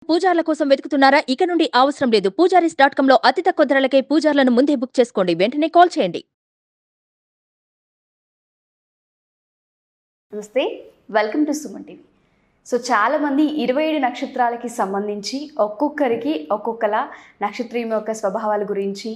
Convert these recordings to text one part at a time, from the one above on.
పూజార్ల కోసం వెతుకుతున్నారా? ఇక నుండి అవసరం లేదు. పూజారీస్.com లో అతి తక్కువ ధరలకే పూజార్లను ముందే బుక్ చేసుకోండి. వెంటనే కాల్ చేయండి. నమస్తే, welcome to Suman TV. So చాలామంది 27 నక్షత్రాలకి సంబంధించి ఒక్కొక్కరికి ఒక్కొక్కలా నక్షత్రం యొక్క స్వభావాల గురించి,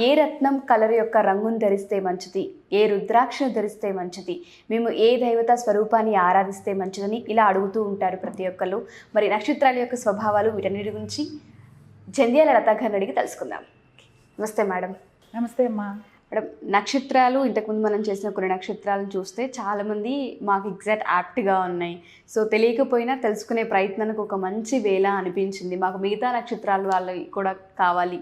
ఏ రత్నం కలర్ యొక్క రంగును ధరిస్తే మంచిది, ఏ రుద్రాక్షను ధరిస్తే మంచిది, మేము ఏ దైవత స్వరూపాన్ని ఆరాధిస్తే మంచిదని ఇలా అడుగుతూ ఉంటారు ప్రతి ఒక్కళ్ళు. మరి నక్షత్రాల యొక్క స్వభావాలు వీటన్నిటి గురించి జంధ్యాల లతా గారిని అడిగి తెలుసుకుందాం. నమస్తే మేడం. నమస్తే అమ్మా. మేడం, నక్షత్రాలు ఇంతకుముందు మనం చేసిన కొన్ని నక్షత్రాలను చూస్తే చాలామంది మాకు ఎగ్జాక్ట్ యాప్ట్గా ఉన్నాయి, సో తెలియకపోయినా తెలుసుకునే ప్రయత్నానికి ఒక మంచి వేళ అనిపించింది. మాకు మిగతా నక్షత్రాలు వాళ్ళు కూడా కావాలి,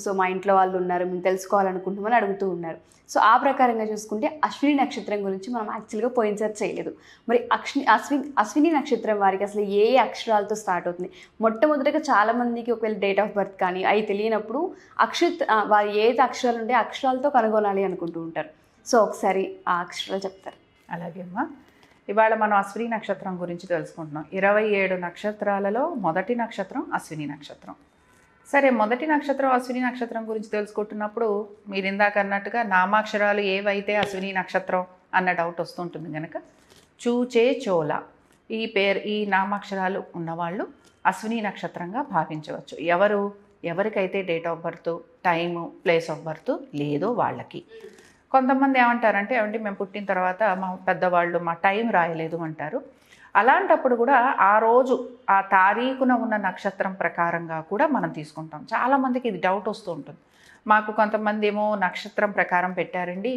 సో మా ఇంట్లో వాళ్ళు ఉన్నారు, మేము తెలుసుకోవాలనుకుంటున్నామని అడుగుతూ ఉన్నారు. సో ఆ ప్రకారంగా చూసుకుంటే అశ్విని నక్షత్రం గురించి మనం యాక్చువల్గా పోయినసారి చేయలేదు. మరి అశ్విని నక్షత్రం వారికి అసలు ఏ అక్షరాలతో స్టార్ట్ అవుతుంది? మొట్టమొదటిగా చాలామందికి ఒకవేళ డేట్ ఆఫ్ బర్త్ కానీ అవి తెలియనప్పుడు వారు ఏది అక్షరాలు ఉంటే అక్షరాలతో కనుగొనాలి అనుకుంటూ ఉంటారు. సో ఒకసారి ఆ అక్షరాలు చెప్తారు. అలాగే అమ్మా. ఇవాళ మనం అశ్విని నక్షత్రం గురించి తెలుసుకుంటున్నాం. 27 నక్షత్రాలలో మొదటి నక్షత్రం అశ్విని నక్షత్రం. సరే, మొదటి నక్షత్రం అశ్విని నక్షత్రం గురించి తెలుసుకుంటున్నప్పుడు మీరు ఇందాక అన్నట్టుగా నామాక్షరాలు ఏవైతే అశ్విని నక్షత్రం అన్న డౌట్ వస్తుంటుంది కనుక చూచే చోళ ఈ నామాక్షరాలు ఉన్నవాళ్ళు అశ్విని నక్షత్రంగా భావించవచ్చు. ఎవరికైతే date of birth, time, place of birth లేదో వాళ్ళకి. కొంతమంది ఏమంటారంటే, ఏమంటే మేము పుట్టిన తర్వాత మా పెద్దవాళ్ళు మా టైం రాయలేదు అంటారు. అలాంటప్పుడు కూడా ఆ రోజు ఆ తారీఖున ఉన్న నక్షత్రం ప్రకారంగా కూడా మనం తీసుకుంటాం. చాలామందికి ఇది డౌట్ వస్తూ ఉంటుంది. మాకు కొంతమంది ఏమో నక్షత్రం ప్రకారం పెట్టారండి,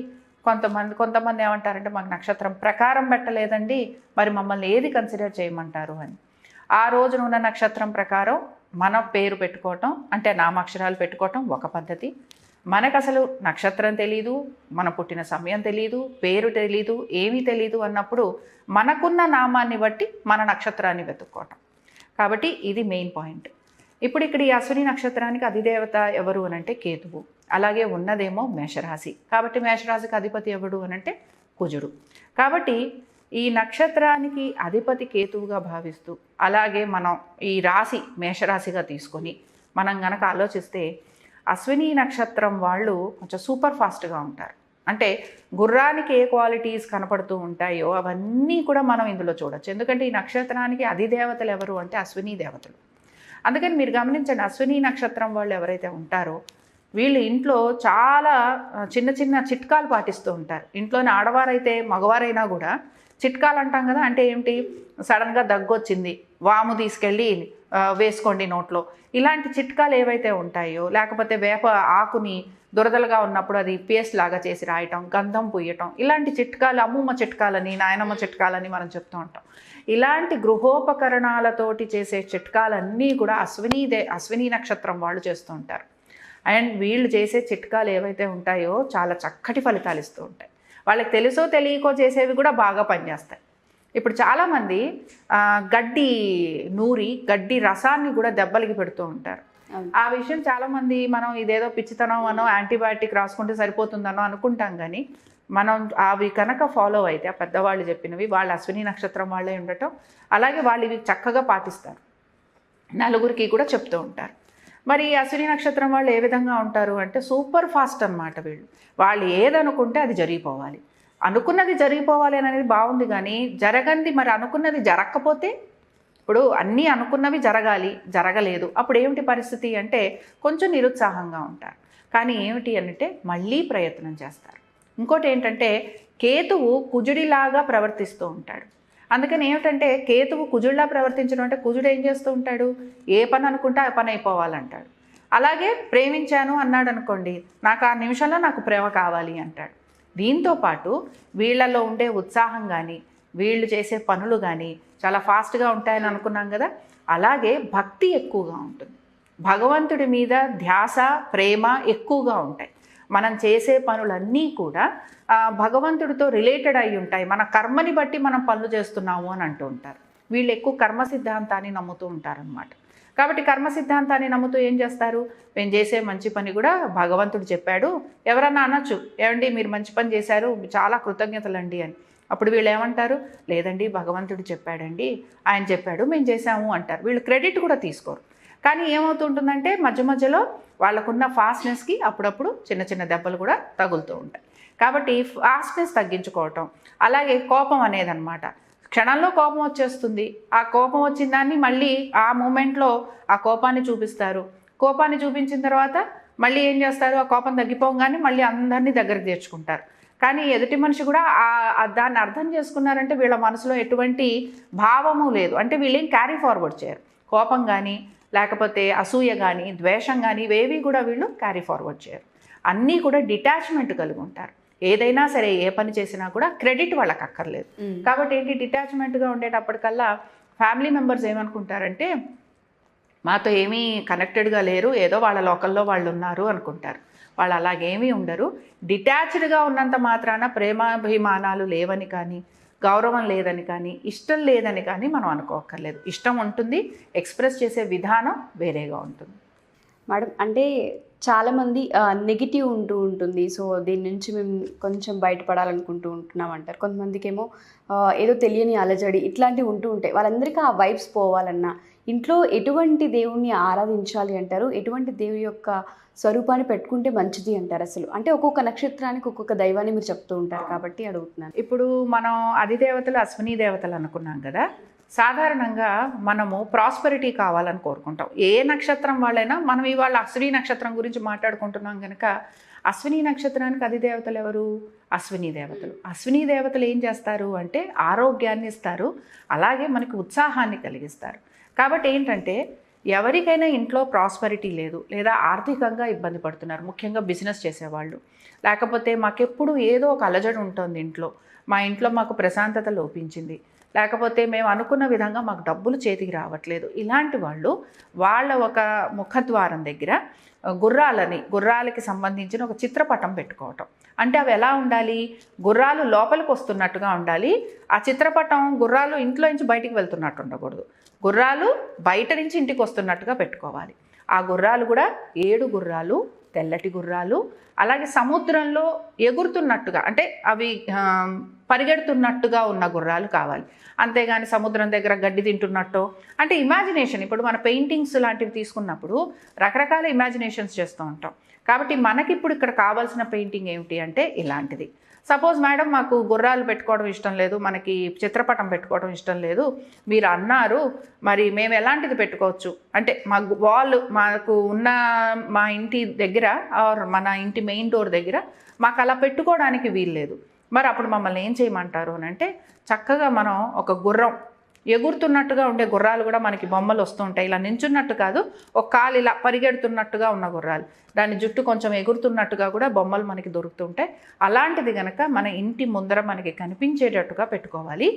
కొంతమంది ఏమంటారంటే మాకు నక్షత్రం ప్రకారం పెట్టలేదండి, మరి మమ్మల్ని ఏది కన్సిడర్ చేయమంటారు అని. ఆ రోజున ఉన్న నక్షత్రం ప్రకారం మన పేరు పెట్టుకోవటం, అంటే నామాక్షరాలు పెట్టుకోవటం ఒక పద్ధతి. మనకు అసలు నక్షత్రం తెలీదు, మన పుట్టిన సమయం తెలీదు, పేరు తెలీదు, ఏమీ తెలీదు అన్నప్పుడు మనకున్న నామాన్ని బట్టి మన నక్షత్రాన్ని వెతుక్కోవటం. కాబట్టి ఇది మెయిన్ పాయింట్. ఇప్పుడు ఇక్కడ ఈ అశ్విని నక్షత్రానికి అధిదేవత ఎవరు అనంటే కేతువు. అలాగే ఉన్నదేమో మేషరాశి. కాబట్టి మేషరాశికి అధిపతి ఎవడు అనంటే కుజుడు. కాబట్టి ఈ నక్షత్రానికి అధిపతి కేతువుగా భావిస్తూ, అలాగే మనం ఈ రాశి మేషరాశిగా తీసుకొని మనం గనక ఆలోచిస్తే అశ్విని నక్షత్రం వాళ్ళు కొంచెం సూపర్ ఫాస్ట్గా ఉంటారు. అంటే గుర్రానికి ఏ క్వాలిటీస్ కనపడుతూ ఉంటాయో అవన్నీ కూడా మనం ఇందులో చూడొచ్చు. ఎందుకంటే ఈ నక్షత్రానికి అధిదేవతలు ఎవరు అంటే అశ్విని దేవతలు. అందుకని మీరు గమనించండి, అశ్విని నక్షత్రం వాళ్ళు ఎవరైతే ఉంటారో వీళ్ళు ఇంట్లో చాలా చిన్న చిన్న చిట్కాలు పాటిస్తూ ఉంటారు. ఇంట్లోని ఆడవారైతే మగవారైనా కూడా చిట్కాలు అంటాం కదా, అంటే ఏమిటి, సడన్గా దగ్గొచ్చింది, వాము తీసుకెళ్ళి వేసుకోండి నోట్లో, ఇలాంటి చిట్కాలు ఏవైతే ఉంటాయో, లేకపోతే వేప ఆకుని దురదలుగా ఉన్నప్పుడు అది పేస్ట్ లాగా చేసి రాయటం, గంధం పూయటం, ఇలాంటి చిట్కాలు అమ్మమ్మ చిట్కాలని, నాయనమ్మ చిట్కాలని మనం చెప్తూ ఉంటాం. ఇలాంటి గృహోపకరణాలతోటి చేసే చిట్కాలన్నీ కూడా అశ్విని నక్షత్రం వాళ్ళు చేస్తూ ఉంటారు. అండ్ వీళ్ళు చేసే చిట్కాలు ఏవైతే ఉంటాయో చాలా చక్కటి ఫలితాలు ఇస్తూ ఉంటాయి. వాళ్ళకి తెలుసో తెలియకో చేసేవి కూడా బాగా పనిచేస్తాయి. ఇప్పుడు చాలామంది గడ్డి రసాన్ని కూడా దెబ్బలకి పెడుతూ ఉంటారు. ఆ విషయం చాలామంది మనం ఇదేదో పిచ్చితనం అనో యాంటీబయాటిక్ రాసుకుంటే సరిపోతుందనో అనుకుంటాం. కానీ మనం అవి కనుక ఫాలో అయితే, ఆ పెద్దవాళ్ళు చెప్పినవి, వాళ్ళు అశ్విని నక్షత్రం వాళ్ళే ఉండటం, అలాగే వాళ్ళు ఇవి చక్కగా పాటిస్తారు, నలుగురికి కూడా చెప్తూ ఉంటారు. మరి అశ్విని నక్షత్రం వాళ్ళు ఏ విధంగా ఉంటారు అంటే సూపర్ ఫాస్ట్ అన్నమాట. వాళ్ళు ఏదనుకుంటే అది జరిగిపోవాలి, అనుకున్నది జరిగిపోవాలి అనేది బాగుంది. కానీ మరి అనుకున్నది జరగకపోతే, ఇప్పుడు అన్నీ అనుకున్నవి జరగలేదు, అప్పుడు ఏమిటి పరిస్థితి అంటే కొంచెం నిరుత్సాహంగా ఉంటారు. కానీ ఏమిటి అంటే మళ్ళీ ప్రయత్నం చేస్తారు. ఇంకోటి ఏంటంటే కేతువు కుజుడిలాగా ప్రవర్తిస్తూ ఉంటాడు. అందుకని ఏమిటంటే కేతువు కుజుడిలా ప్రవర్తించడం అంటే కుజుడు ఏం చేస్తూ ఉంటాడు, ఏ పని అనుకుంటే ఆ పని అయిపోవాలంటాడు. అలాగే ప్రేమించాను అన్నాడు అనుకోండి, నాకు ఆ నిమిషంలో నాకు ప్రేమ కావాలి అంటాడు. దీంతోపాటు వీళ్ళల్లో ఉండే ఉత్సాహం కానీ, వీళ్ళు చేసే పనులు కానీ చాలా ఫాస్ట్గా ఉంటాయని అనుకున్నాం కదా, అలాగే భక్తి ఎక్కువగా ఉంటుంది. భగవంతుడి మీద ధ్యాస, ప్రేమ ఎక్కువగా ఉంటాయి. మనం చేసే పనులన్నీ కూడా భగవంతుడితో రిలేటెడ్ అయి ఉంటాయి. మన కర్మని బట్టి మనం పనులు చేస్తున్నాము అని అంటూ ఉంటారు. వీళ్ళు ఎక్కువ కర్మ సిద్ధాంతాన్ని నమ్ముతూ ఉంటారనమాట. కాబట్టి కర్మ సిద్ధాంతాన్ని నమ్ముతూ ఏం చేస్తారు, మేము చేసే మంచి పని కూడా భగవంతుడు చెప్పాడు, ఎవరన్నా అనొచ్చు, ఏమండి మీరు మంచి పని చేశారు చాలా కృతజ్ఞతలండి అని. అప్పుడు వీళ్ళు ఏమంటారు, లేదండి భగవంతుడు చెప్పాడండి, ఆయన చెప్పాడు మేము చేసాము అంటారు. వీళ్ళు క్రెడిట్ కూడా తీసుకోరు. కానీ ఏమవుతుంటుందంటే మధ్య మధ్యలో వాళ్ళకున్న ఫాస్ట్నెస్కి అప్పుడప్పుడు చిన్న చిన్న దెబ్బలు కూడా తగులుతూ ఉంటాయి. కాబట్టి ఫాస్ట్నెస్ తగ్గించుకోవటం, అలాగే కోపం అనేది అనమాట. క్షణంలో కోపం వచ్చేస్తుంది. ఆ కోపం వచ్చిన దాన్ని మళ్ళీ ఆ మూమెంట్లో ఆ కోపాన్ని చూపిస్తారు. కోపాన్ని చూపించిన తర్వాత మళ్ళీ ఏం చేస్తారు, ఆ కోపం తగ్గిపోగానే మళ్ళీ అందరినీ దగ్గరికి తెచ్చుకుంటారు. కానీ ఎదుటి మనిషి కూడా దాన్ని అర్థం చేసుకున్నారంటే వీళ్ళ మనసులో ఎటువంటి భావము లేదు, అంటే వీళ్ళేం క్యారీ ఫార్వర్డ్ చేయరు. కోపం కానీ లేకపోతే అసూయ కానీ ద్వేషం కానీ ఇవేవి కూడా వీళ్ళు క్యారీ ఫార్వర్డ్ చేయరు. అన్నీ కూడా డిటాచ్మెంట్ కలిగి ఉంటారు. ఏదైనా సరే ఏ పని చేసినా కూడా క్రెడిట్ వాళ్ళకి అక్కర్లేదు. కాబట్టి ఏంటి, డిటాచ్మెంట్గా ఉండేటప్పటికల్లా ఫ్యామిలీ మెంబర్స్ ఏమనుకుంటారంటే మాతో ఏమీ కనెక్టెడ్గా లేరు, ఏదో వాళ్ళ లోకల్లో వాళ్ళు ఉన్నారు అనుకుంటారు. వాళ్ళు అలాగేమీ ఉండరు. డిటాచ్డ్గా ఉన్నంత మాత్రాన ప్రేమాభిమానాలు లేవని కానీ, గౌరవం లేదని కానీ, ఇష్టం లేదని కానీ మనం అనుకోక్కర్లేదు. ఇష్టం ఉంటుంది, ఎక్స్ప్రెస్ చేసే విధానం వేరేగా ఉంటుంది. మేడం, అంటే చాలామంది నెగిటివ్ ఉంటుంది. సో దీని నుంచి మేము కొంచెం బయటపడాలనుకుంటూ ఉంటున్నాం అంటారు. కొంతమందికి ఏమో ఏదో తెలియని అలజడి ఇట్లాంటివి ఉంటూ ఉంటాయి. వాళ్ళందరికీ ఆ వైబ్స్ పోవాలన్నా ఇంట్లో ఎటువంటి దేవుణ్ణి ఆరాధించాలి అంటారు, ఎటువంటి దేవుని యొక్క స్వరూపాన్ని పెట్టుకుంటే మంచిది అంటారు అసలు? అంటే ఒక్కొక్క నక్షత్రానికి ఒక్కొక్క దైవాన్ని మీరు చెప్తూ ఉంటారు కాబట్టి అడుగుతున్నాను. ఇప్పుడు మనం అధిదేవతలు అశ్విని దేవతలు అనుకున్నాం కదా. సాధారణంగా మనము ప్రాస్పెరిటీ కావాలని కోరుకుంటాం. ఏ నక్షత్రం వాళ్ళైనా, మనం ఇవాళ అశ్విని నక్షత్రం గురించి మాట్లాడుకుంటున్నాం కనుక అశ్విని నక్షత్రానికి అధిదేవతలు ఎవరు? అశ్విని దేవతలు. అశ్విని దేవతలు ఏం చేస్తారు అంటే ఆరోగ్యాన్ని ఇస్తారు, అలాగే మనకి ఉత్సాహాన్ని కలిగిస్తారు. కాబట్టి ఏంటంటే ఎవరికైనా ఇంట్లో ప్రాస్పెరిటీ లేదు, లేదా ఆర్థికంగా ఇబ్బంది పడుతున్నారు, ముఖ్యంగా బిజినెస్ చేసేవాళ్ళు, లేకపోతే మాకెప్పుడు ఏదో ఒక అలజడి ఉంటుంది ఇంట్లో, మా ఇంట్లో మాకు ప్రశాంతత లోపించింది, లేకపోతే మేము అనుకున్న విధంగా మాకు డబ్బులు చేతికి రావట్లేదు, ఇలాంటి వాళ్ళు వాళ్ళ ఒక ముఖద్వారం దగ్గర గుర్రాలకి సంబంధించిన ఒక చిత్రపటం పెట్టుకోవటం. అంటే అవి ఎలా ఉండాలి, గుర్రాలు లోపలికి వస్తున్నట్టుగా ఉండాలి. ఆ చిత్రపటం గుర్రాలు ఇంట్లో నుంచి బయటికి వెళ్తున్నట్టు ఉండకూడదు, గుర్రాలు బయట నుంచి ఇంటికి వస్తున్నట్టుగా పెట్టుకోవాలి. ఆ గుర్రాలు కూడా 7 గుర్రాలు, తెల్లటి గుర్రాలు, అలాగే సముద్రంలో ఎగురుతున్నట్టుగా, అంటే అవి పరిగెడుతున్నట్టుగా ఉన్న గుర్రాలు కావాలి. అంతేగాని సముద్రం దగ్గర గడ్డి తింటున్నట్టు, అంటే ఇమాజినేషన్. ఇప్పుడు మన పెయింటింగ్స్ లాంటివి తీసుకున్నప్పుడు రకరకాల ఇమాజినేషన్స్ చేస్తూ ఉంటాం. కాబట్టి మనకి ఇప్పుడు ఇక్కడ కావాల్సిన పెయింటింగ్ ఏమిటి అంటే ఇలాంటిది. సపోజ్ మేడం మాకు గుర్రాలు పెట్టుకోవడం ఇష్టం లేదు, మనకి చిత్రపటం పెట్టుకోవడం ఇష్టం లేదు, మీరు అన్నారు, మరి మేము ఎలాంటిది పెట్టుకోవచ్చు అంటే మాకు ఉన్న మా ఇంటి దగ్గర ఆర్ మన ఇంటి మెయిన్ డోర్ దగ్గర మాకు అలా పెట్టుకోవడానికి వీల్లేదు, మరి అప్పుడు మమ్మల్ని ఏం చేయమంటారు అని అంటే చక్కగా మనం ఒక గుర్రం, ఎగురుతున్నట్టుగా ఉండే గుర్రాలు కూడా మనకి బొమ్మలు వస్తూ ఉంటాయి. ఇలా నించున్నట్టు కాదు, ఒక కాలు ఇలా పరిగెడుతున్నట్టుగా ఉన్న గుర్రాలు, దాని జుట్టు కొంచెం ఎగురుతున్నట్టుగా కూడా బొమ్మలు మనకి దొరుకుతుంటాయి. అలాంటిది కనుక మన ఇంటి ముందర మనకి కనిపించేటట్టుగా పెట్టుకోవాలి.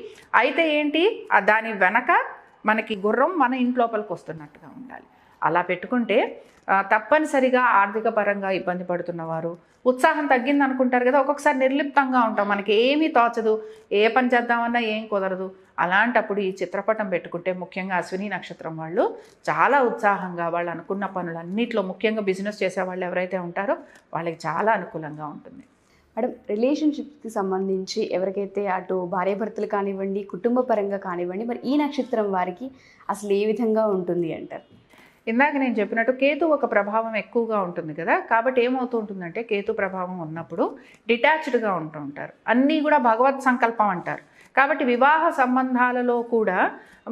అయితే ఏంటి, దాని వెనక మనకి గుర్రం మన ఇంటి లోపలికి వస్తున్నట్టుగా ఉండాలి. అలా పెట్టుకుంటే తప్పనిసరిగా ఆర్థిక పరంగా ఇబ్బంది పడుతున్నవారు, ఉత్సాహం తగ్గింది అనుకుంటారు కదా, ఒక్కొక్కసారి నిర్లిప్తంగా ఉంటాం, మనకి ఏమీ తోచదు, ఏ పని చేద్దామన్నా ఏం కుదరదు. అలాంటప్పుడు ఈ చిత్రపటం పెట్టుకుంటే, ముఖ్యంగా అశ్విని నక్షత్రం వాళ్ళు చాలా ఉత్సాహంగా వాళ్ళు అనుకున్న పనులన్నింటిలో, ముఖ్యంగా బిజినెస్ చేసే వాళ్ళు ఎవరైతే ఉంటారో వాళ్ళకి చాలా అనుకూలంగా ఉంటుంది. మేడం, రిలేషన్షిప్స్కి సంబంధించి ఎవరికైతే అటు భార్యాభర్తలు కానివ్వండి, కుటుంబ పరంగా కానివ్వండి, మరి ఈ నక్షత్రం వారికి అసలు ఏ విధంగా ఉంటుంది అంటారు? ఇందాక నేను చెప్పినట్టు కేతు ఒక ప్రభావం ఎక్కువగా ఉంటుంది కదా. కాబట్టి ఏమవుతూ ఉంటుందంటే కేతు ప్రభావం ఉన్నప్పుడు డిటాచ్డ్గా ఉంటూ ఉంటారు, అన్నీ కూడా భగవత్ సంకల్పం అంటారు. కాబట్టి వివాహ సంబంధాలలో కూడా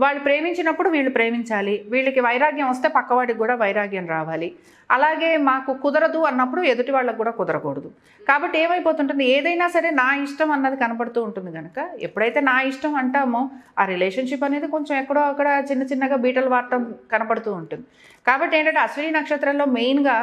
వాళ్ళు ప్రేమించినప్పుడు వీళ్ళు ప్రేమించాలి, వీళ్ళకి వైరాగ్యం వస్తే పక్కవాడికి కూడా వైరాగ్యం రావాలి. అలాగే మాకు కుదరదు అన్నప్పుడు ఎదుటి వాళ్ళకు కూడా కుదరకూడదు. కాబట్టి ఏమైపోతుంటుంది, ఏదైనా సరే నా ఇష్టం అన్నది కనపడుతూ ఉంటుంది కనుక ఎప్పుడైతే నా ఇష్టం అంటామో ఆ రిలేషన్షిప్ అనేది కొంచెం ఎక్కడో అక్కడ చిన్న చిన్నగా బీటలు వాడటం కనపడుతూ ఉంటుంది. కాబట్టి ఏంటంటే అశ్విని నక్షత్రంలో మెయిన్గా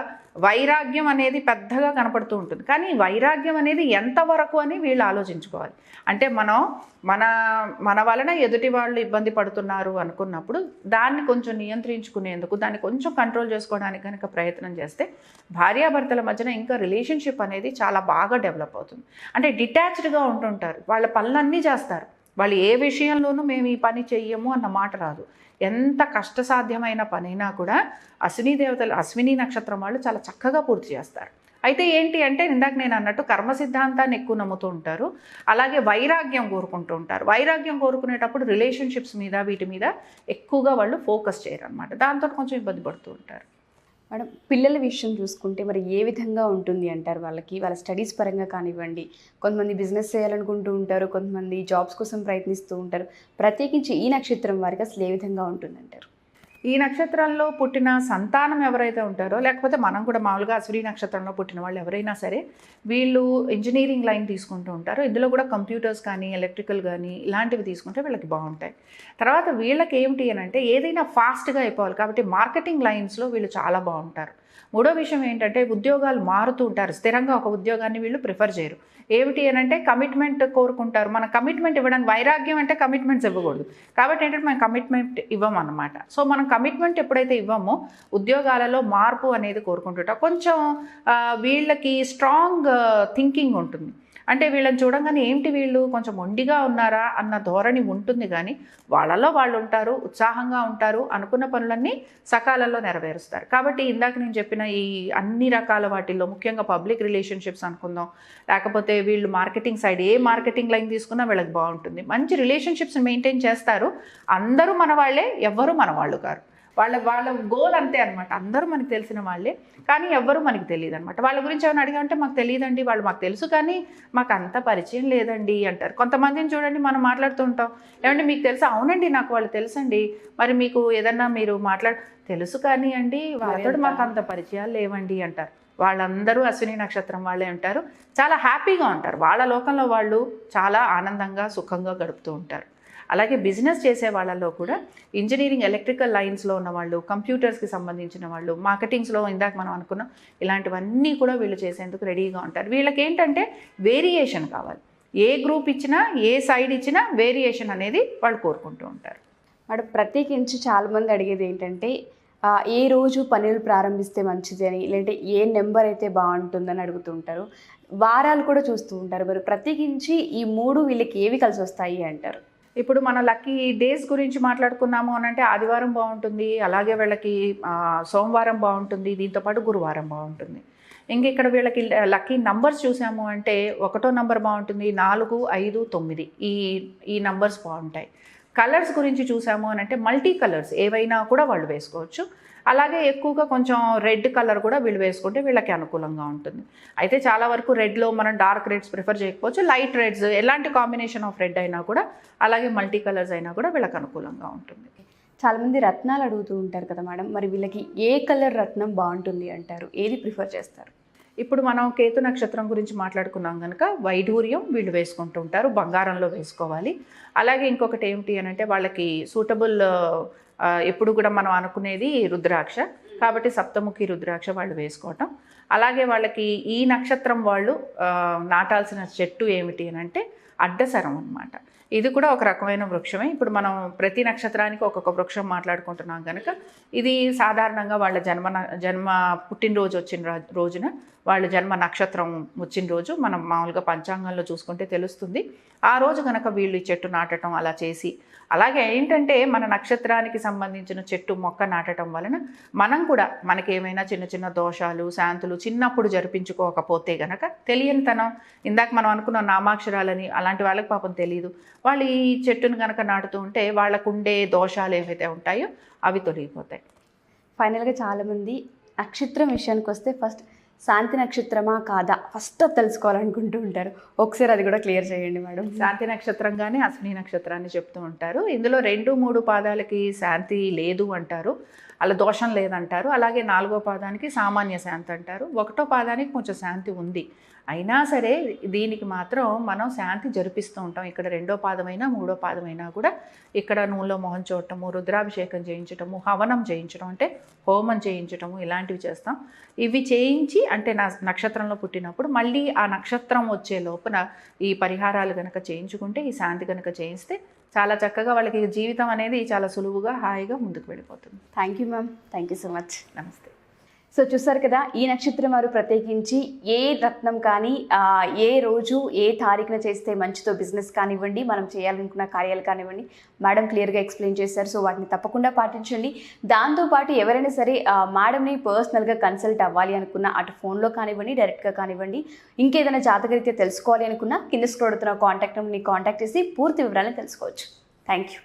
వైరాగ్యం అనేది పెద్దగా కనపడుతూ ఉంటుంది. కానీ వైరాగ్యం అనేది ఎంతవరకు అని వీళ్ళు ఆలోచించుకోవాలి. అంటే మన వలన ఎదుటి వాళ్ళు ఇబ్బంది పడుతున్నారు అనుకున్నప్పుడు దాన్ని కొంచెం నియంత్రించుకునేందుకు, దాన్ని కొంచెం కంట్రోల్ చేసుకోవడానికి కనుక ప్రయత్నం చేస్తే భార్యాభర్తల మధ్యన ఇంకా రిలేషన్షిప్ అనేది చాలా బాగా డెవలప్ అవుతుంది. అంటే డిటాచ్డ్గా ఉంటుంటారు, వాళ్ళ పనులన్నీ చేస్తారు, వాళ్ళు ఏ విషయంలోనూ మేము ఈ పని చెయ్యము అన్న మాట రాదు. ఎంత కష్టసాధ్యమైన పనైనా కూడా అశ్విని నక్షత్రం వాళ్ళు చాలా చక్కగా పూర్తి చేస్తారు. అయితే ఏంటి అంటే ఇందాక నేను అన్నట్టు కర్మ సిద్ధాంతాన్ని ఎక్కువ నమ్ముతూ ఉంటారు, అలాగే వైరాగ్యం కోరుకుంటూ ఉంటారు. వైరాగ్యం కోరుకునేటప్పుడు రిలేషన్షిప్స్ మీద వీటి మీద ఎక్కువగా వాళ్ళు ఫోకస్ చేయరు అనమాట. దాంతో కొంచెం ఇబ్బంది పడుతూ ఉంటారు. మేడం, పిల్లల విషయం చూసుకుంటే మరి ఏ విధంగా ఉంటుంది అంటారు? వాళ్ళ స్టడీస్ పరంగా కానివ్వండి, కొంతమంది బిజినెస్ చేయాలనుకుంటూ ఉంటారు, కొంతమంది జాబ్స్ కోసం ప్రయత్నిస్తూ ఉంటారు. ప్రత్యేకించి ఈ నక్షత్రం వారికి అసలు ఏ విధంగా ఉంటుందంటారు? ఈ నక్షత్రంలో పుట్టిన సంతానం ఎవరైతే ఉంటారో, లేకపోతే మనం కూడా మామూలుగా అశ్విని నక్షత్రంలో పుట్టిన వాళ్ళు ఎవరైనా సరే వీళ్ళు ఇంజనీరింగ్ లైన్ తీసుకుంటూ ఉంటారు. ఇందులో కూడా కంప్యూటర్స్ కానీ ఎలక్ట్రికల్ కానీ ఇలాంటివి తీసుకుంటే వీళ్ళకి బాగుంటాయి. తర్వాత వీళ్ళకి ఏమిటి అని అంటే ఏదైనా ఫాస్ట్గా అయిపోవాలి కాబట్టి మార్కెటింగ్ లైన్స్లో వీళ్ళు చాలా బాగుంటారు. మూడో విషయం ఏంటంటే ఉద్యోగాలు మారుతూ ఉంటారు, స్థిరంగా ఒక ఉద్యోగాన్ని వీళ్ళు ప్రిఫర్ చేయరు. ఏమిటి అని అంటే కమిట్మెంట్ కోరుకుంటారు. మన కమిట్మెంట్ ఇవ్వడానికి, వైరాగ్యం అంటే కమిట్మెంట్స్ ఇవ్వకూడదు కాబట్టి ఏంటంటే మనం కమిట్మెంట్ ఇవ్వమన్నమాట. సో మనం కమిట్మెంట్ ఎప్పుడైతే ఇవ్వమో ఉద్యోగాలలో మార్పు అనేది కోరుకుంటుంటాం. కొంచెం వీళ్ళకి స్ట్రాంగ్ థింకింగ్ ఉంటుంది. అంటే వీళ్ళని చూడంగానే ఏంటి వీళ్ళు కొంచెం మొండిగా ఉన్నారా అన్న ధోరణి ఉంటుంది, కానీ వాళ్ళలో వాళ్ళు ఉంటారు, ఉత్సాహంగా ఉంటారు, అనుకున్న పనులన్నీ సకాలంలో నెరవేరుస్తారు. కాబట్టి ఇందాక నేను చెప్పిన ఈ అన్ని రకాల వాటిల్లో ముఖ్యంగా పబ్లిక్ రిలేషన్షిప్స్ అనుకుందాం, లేకపోతే వీళ్ళు మార్కెటింగ్ సైడ్ ఏ మార్కెటింగ్ లైన్ తీసుకున్నా వీళ్ళకి బాగుంటుంది. మంచి రిలేషన్షిప్స్ మెయింటైన్ చేస్తారు. అందరూ మన వాళ్ళే, ఎవ్వరూ మన వాళ్ళు కారు. వాళ్ళ గోల్ అంతే అనమాట. అందరూ మనకు తెలిసిన వాళ్ళే, కానీ ఎవ్వరూ మనకి తెలియదు అనమాట. వాళ్ళ గురించి ఏమైనా అడిగామంటే మాకు తెలియదండి, వాళ్ళు మాకు తెలుసు కానీ మాకు అంత పరిచయం లేదండి అంటారు. కొంతమందిని చూడండి, మనం మాట్లాడుతూ ఉంటాం, ఏమంటే మీకు తెలుసా? అవునండి నాకు వాళ్ళు తెలుసండి. మరి మీకు ఏదన్నా మీరు తెలుసు కానీ అండి వాళ్ళతో మాకు అంత పరిచయాలు లేవండి అంటారు. వాళ్ళందరూ అశ్విని నక్షత్రం వాళ్ళే ఉంటారు, చాలా హ్యాపీగా ఉంటారు. వాళ్ళ లోకంలో వాళ్ళు చాలా ఆనందంగా సుఖంగా గడుపుతూ ఉంటారు. అలాగే బిజినెస్ చేసే వాళ్ళలో కూడా ఇంజనీరింగ్ ఎలక్ట్రికల్ లైన్స్లో ఉన్న వాళ్ళు, కంప్యూటర్స్కి సంబంధించిన వాళ్ళు, మార్కెటింగ్స్లో ఇందాక మనం అనుకున్నాం, ఇలాంటివన్నీ కూడా వీళ్ళు చేసేందుకు రెడీగా ఉంటారు. వీళ్ళకి ఏంటంటే వేరియేషన్ కావాలి. ఏ గ్రూప్ ఇచ్చినా, ఏ సైడ్ ఇచ్చినా వేరియేషన్ అనేది వాళ్ళు కోరుకుంటూ ఉంటారు. మేడం, ప్రత్యేకించి చాలామంది అడిగేది ఏంటంటే ఏ రోజు పనులు ప్రారంభిస్తే మంచిది అని, లేదంటే ఏ నెంబర్ అయితే బాగుంటుందని అడుగుతూ ఉంటారు. వారాలు కూడా చూస్తూ ఉంటారు. మరి ప్రత్యేకించి ఈ 3 వీళ్ళకి ఏవి కలిసి వస్తాయి అంటారు? ఇప్పుడు మన లక్కీ డేస్ గురించి మాట్లాడుకున్నాము అని అంటే ఆదివారం బాగుంటుంది, అలాగే వీళ్ళకి సోమవారం బాగుంటుంది, దీంతోపాటు గురువారం బాగుంటుంది. ఇంక ఇక్కడ వీళ్ళకి లక్కీ నంబర్స్ చూసాము అంటే 1వ నంబర్ బాగుంటుంది, 4, 5, 9 ఈ నంబర్స్ బాగుంటాయి. కలర్స్ గురించి చూసాము అని అంటే మల్టీ కలర్స్ ఏవైనా కూడా వాళ్ళు వేసుకోవచ్చు. అలాగే ఎక్కువగా కొంచెం రెడ్ కలర్ కూడా వీళ్ళు వేసుకుంటే వీళ్ళకి అనుకూలంగా ఉంటుంది. అయితే చాలా వరకు రెడ్లో మనం డార్క్ రెడ్స్ ప్రిఫర్ చేయకపోవచ్చు, లైట్ రెడ్స్, ఎలాంటి కాంబినేషన్ ఆఫ్ రెడ్ అయినా కూడా, అలాగే మల్టీ కలర్స్ అయినా కూడా వీళ్ళకి అనుకూలంగా ఉంటుంది. చాలామంది రత్నాలు అడుగుతూ ఉంటారు కదా మేడం, మరి వీళ్ళకి ఏ కలర్ రత్నం బాగుంటుంది అంటారు? ఏది ప్రిఫర్ చేస్తారు? ఇప్పుడు మనం కేతు నక్షత్రం గురించి మాట్లాడుకున్నాం కనుక వైఢూర్యం వీళ్ళు వేసుకుంటూ ఉంటారు, బంగారంలో వేసుకోవాలి. అలాగే ఇంకొకటి ఏమిటి అని అంటే వాళ్ళకి సూటబుల్ ఎప్పుడు కూడా మనం అనుకునేది రుద్రాక్ష, కాబట్టి సప్తముఖి రుద్రాక్ష వాళ్ళు వేసుకోవటం. అలాగే వాళ్ళకి ఈ నక్షత్రం వాళ్ళు నాటాల్సిన చెట్టు ఏమిటి అని అంటే అడ్డసరం అన్నమాట. ఇది కూడా ఒక రకమైన వృక్షమే. ఇప్పుడు మనం ప్రతి నక్షత్రానికి ఒక్కొక్క వృక్షం మాట్లాడుకుంటున్నాం కనుక ఇది సాధారణంగా వాళ్ళ జన్మ పుట్టినరోజు వచ్చిన రోజున, వాళ్ళ జన్మ నక్షత్రం వచ్చిన రోజు మనం మామూలుగా పంచాంగంలో చూసుకుంటే తెలుస్తుంది. ఆ రోజు కనుక వీళ్ళు ఈ చెట్టు నాటడం అలా చేసి, అలాగే ఏంటంటే మన నక్షత్రానికి సంబంధించిన చెట్టు మొక్క నాటడం వలన మనం కూడా మనకి ఏమైనా చిన్న చిన్న దోషాలు, శాంతులు చిన్నప్పుడు జరిపించుకోకపోతే గనక తెలియనితనం, ఇందాక మనం అనుకున్న నామాక్షరాలని అలాంటి వాళ్ళకి పాపం తెలియదు, వాళ్ళు ఈ చెట్టును కనుక నాటుతూ ఉంటే వాళ్ళకుండే దోషాలు ఏవైతే ఉంటాయో అవి తొలగిపోతాయి. ఫైనల్గా చాలామంది నక్షత్రం విషయానికి వస్తే ఫస్ట్ శాంతి నక్షత్రమా కాదా ఫస్ట్ తెలుసుకోవాలనుకుంటూ ఉంటారు. ఒకసారి అది కూడా క్లియర్ చేయండి మేడం. శాంతి నక్షత్రంగానే అశ్విని నక్షత్రాన్ని చెప్తూ ఉంటారు. ఇందులో 2, 3 పాదాలకి శాంతి లేదు అంటారు, అలా దోషం లేదంటారు. అలాగే 4వ పాదానికి సామాన్య శాంతి అంటారు, 1వ పాదానికి కొంచెం శాంతి ఉంది. అయినా సరే దీనికి మాత్రం మనం శాంతి జరిపిస్తూ ఉంటాం. ఇక్కడ 2వ పాదమైనా 3వ పాదమైనా కూడా ఇక్కడ నూనెలో మొహం చూడటము, రుద్రాభిషేకం చేయించటము, హవనం చేయించడం అంటే హోమం చేయించటము ఇలాంటివి చేస్తాం. ఇవి చేయించి అంటే నా నక్షత్రంలో పుట్టినప్పుడు మళ్ళీ ఆ నక్షత్రం వచ్చే లోపల ఈ పరిహారాలు కనుక చేయించుకుంటే, ఈ శాంతి కనుక చేయిస్తే చాలా చక్కగా వాళ్ళకి జీవితం అనేది చాలా సులువుగా హాయిగా ముందుకు వెళ్ళిపోతుంది. Thank you ma'am, thank you so much. నమస్తే. సో చూసారు కదా, ఈ నక్షత్రం వారు ప్రత్యేకించి ఏ రత్నం కానీ ఏ రోజు ఏ తారీఖున చేస్తే మంచితో బిజినెస్ కానివ్వండి, మనం చేయాలనుకున్న కార్యాలు కానివ్వండి, మేడం క్లియర్గా ఎక్స్ప్లెయిన్ చేశారు. సో వాటిని తప్పకుండా పాటించండి. దాంతోపాటు ఎవరైనా సరే మేడంని పర్సనల్గా కన్సల్ట్ అవ్వాలి అనుకున్నా, అటు ఫోన్లో కానివ్వండి, డైరెక్ట్గా కానివ్వండి, ఇంకేదైనా జాతకరీత్యా తెలుసుకోవాలి అనుకున్నా కింద స్క్రోల్ అవుతున్న కాంటాక్ట్ నెంబర్ని కాంటాక్ట్ చేసి పూర్తి వివరాలను తెలుసుకోవచ్చు. Thank you.